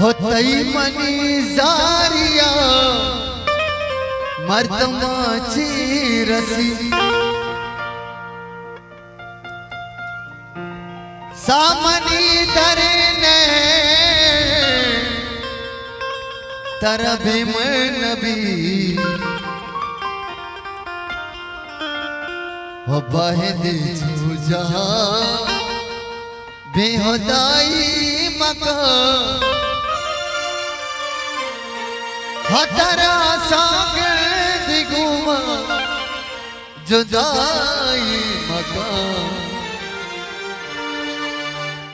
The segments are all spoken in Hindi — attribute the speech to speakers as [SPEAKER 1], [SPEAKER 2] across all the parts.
[SPEAKER 1] होतई मनी जारिया मर्दमाची रसी सामनी दरने तरबे में नबी हो बहदे छुजा बेहुदाई मका हतरा सागर दिगुमा जुदाई मकान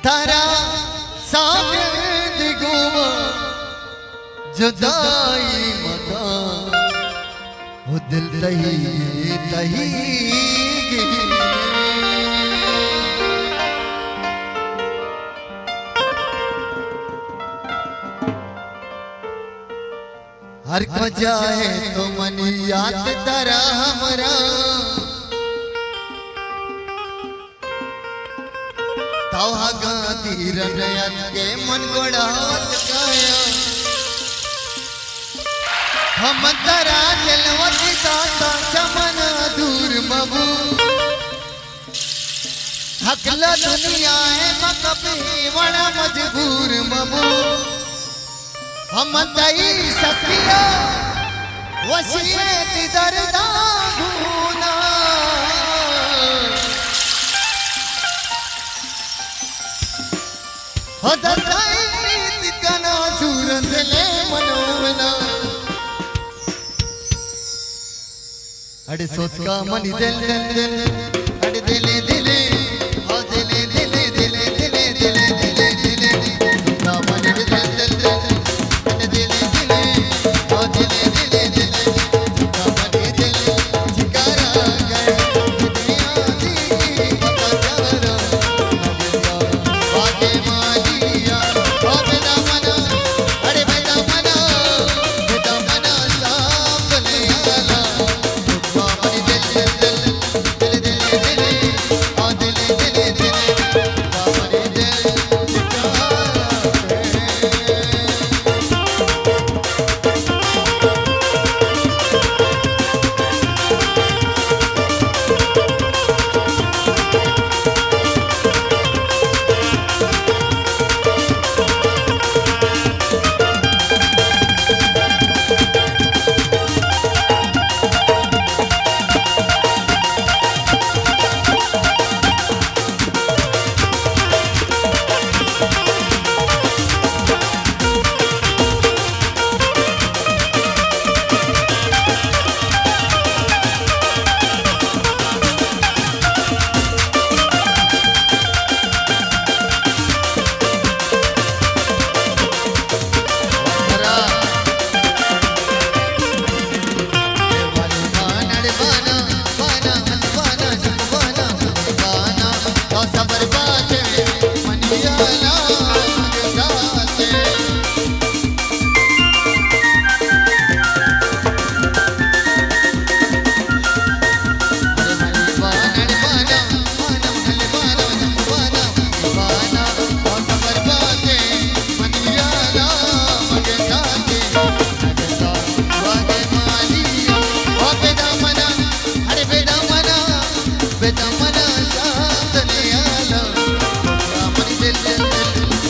[SPEAKER 1] तारा सागर दिगुमा जुदाई मकान वो दिल तही तही हर को जाए तो मन याद तरा हमरा तौहा गाती रनयत के मन गोड़ात काया हम तरा दिलवती दाता चमन दूर मबू हकला दुनिया है मकबी बड़ा मजबूर मबू हम तई सकिया वसीयत दर्दा भूना हो दर्दाई कना सूरत ले मनोवना अड़े सोच का मन दिल दिल दिल अड़े दिले दिले हो दिले दिले दिले दिले दिले दिले दिले का मन दिल दिल दिल बेटा मना साथ नहीं आला मन दिल दिल